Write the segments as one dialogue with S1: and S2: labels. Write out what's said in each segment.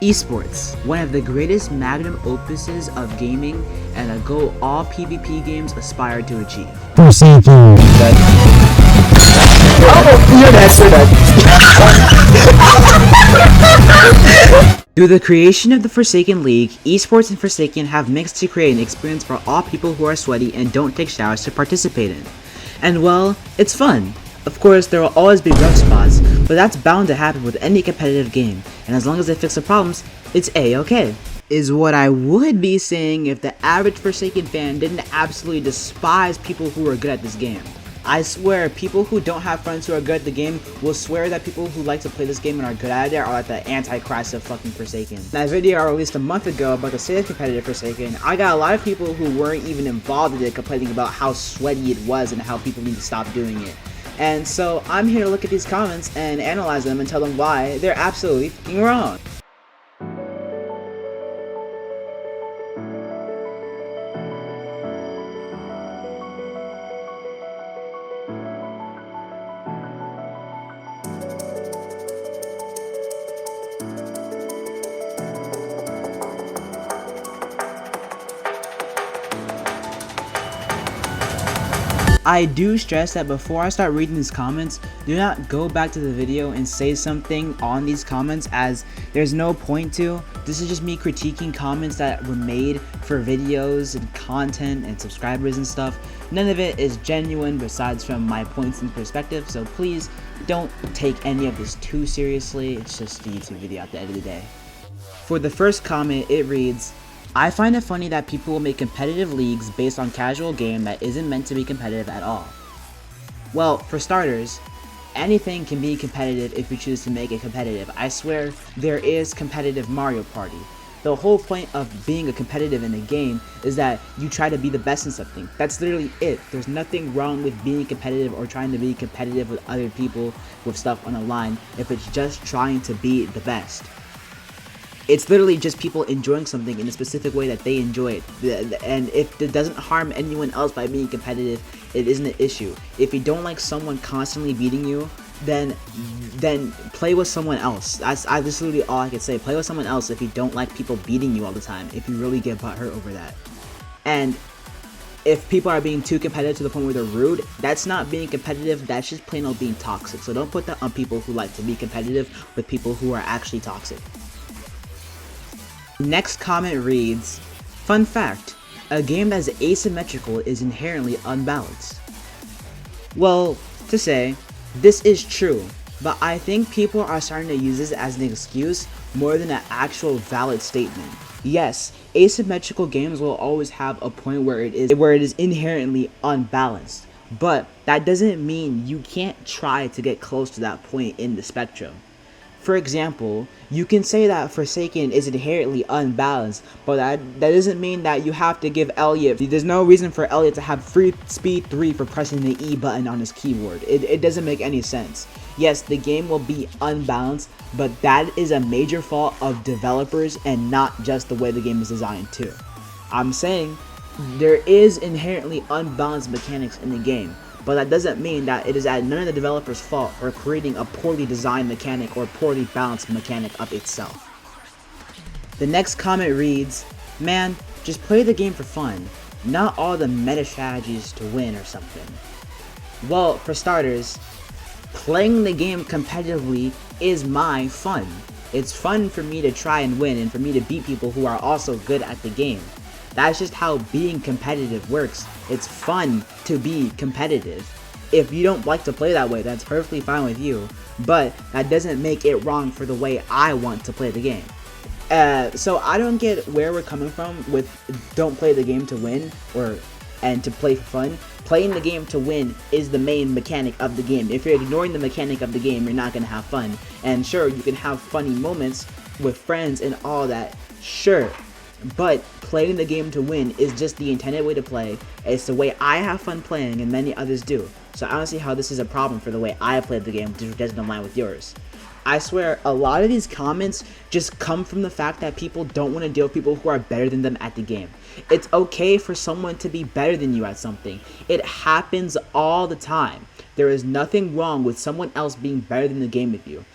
S1: Esports, one of the greatest magnum opuses of gaming and a goal all PvP games aspire to achieve.
S2: Forsaken.
S1: Through the creation of the Forsaken League, esports and Forsaken have mixed to create an experience for all people who are sweaty and don't take showers to participate in. And well, it's fun. Of course, there will always be rough spots, but that's bound to happen with any competitive game, and as long as they fix the problems, it's A-okay. Is what I would be saying if the average Forsaken fan didn't absolutely despise people who are good at this game. I swear, people who don't have friends who are good at the game will swear that people who like to play this game and are good at it are like the antichrist of fucking Forsaken. That video I released a month ago about the state of competitive Forsaken, I got a lot of people who weren't even involved in it complaining about how sweaty it was and how people need to stop doing it. And so I'm here to look at these comments and analyze them and tell them why they're absolutely f***ing wrong. I do stress that before I start reading these comments, do not go back to the video and say something on these comments, as there's no point to. This is just me critiquing comments that were made for videos and content and subscribers and stuff. None of it is genuine besides from my points and perspective, so please don't take any of this too seriously. It's just a YouTube video at the end of the day. For the first comment, it reads, I find it funny that people will make competitive leagues based on casual game that isn't meant to be competitive at all. Well, for starters, anything can be competitive if you choose to make it competitive. I swear, there is competitive Mario Party. The whole point of being a competitive in a game is that you try to be the best in something. That's literally it. There's nothing wrong with being competitive or trying to be competitive with other people with stuff on the line if it's just trying to be the best. It's literally just people enjoying something in a specific way that they enjoy it. And if it doesn't harm anyone else by being competitive, it isn't an issue. If you don't like someone constantly beating you, then play with someone else. That's literally all I can say. Play with someone else if you don't like people beating you all the time, if you really get butthurt over that. And if people are being too competitive to the point where they're rude, that's not being competitive, that's just plain old being toxic. So don't put that on people who like to be competitive with people who are actually toxic. Next comment reads, fun fact, a game that is asymmetrical is inherently unbalanced. Well, to say, this is true, but I think people are starting to use this as an excuse more than an actual valid statement. Yes, asymmetrical games will always have a point where it is inherently unbalanced, but that doesn't mean you can't try to get close to that point in the spectrum. For example, you can say that Forsaken is inherently unbalanced, but that doesn't mean that you have to give Elliot. There's no reason for Elliot to have free speed 3 for pressing the E button on his keyboard. It doesn't make any sense. Yes, the game will be unbalanced, but that is a major fault of developers and not just the way the game is designed too. I'm saying there is inherently unbalanced mechanics in the game, but that doesn't mean that it is at none of the developers' fault for creating a poorly designed mechanic or poorly balanced mechanic of itself. The next comment reads, man, just play the game for fun, not all the meta strategies to win or something. Well, for starters, playing the game competitively is my fun. It's fun for me to try and win and for me to beat people who are also good at the game. That's just how being competitive works. It's fun to be competitive. If you don't like to play that way, that's perfectly fine with you, but that doesn't make it wrong for the way I want to play the game. So I don't get where we're coming from with don't play the game to win and to play for fun. Playing the game to win is the main mechanic of the game. If you're ignoring the mechanic of the game, you're not going to have fun. And sure, you can have funny moments with friends and all that, sure. But playing the game to win is just the intended way to play. It's the way I have fun playing and many others do. So I don't see how this is a problem for the way I played the game, which doesn't align with yours. I swear, a lot of these comments just come from the fact that people don't want to deal with people who are better than them at the game. It's okay for someone to be better than you at something. It happens all the time. There is nothing wrong with someone else being better than the game with you.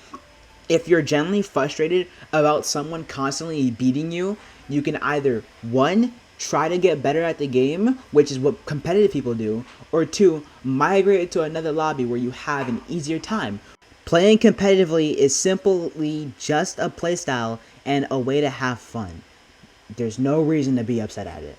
S1: If you're genuinely frustrated about someone constantly beating you, you can either 1. Try to get better at the game, which is what competitive people do, or 2. Migrate to another lobby where you have an easier time. Playing competitively is simply just a playstyle and a way to have fun. There's no reason to be upset at it.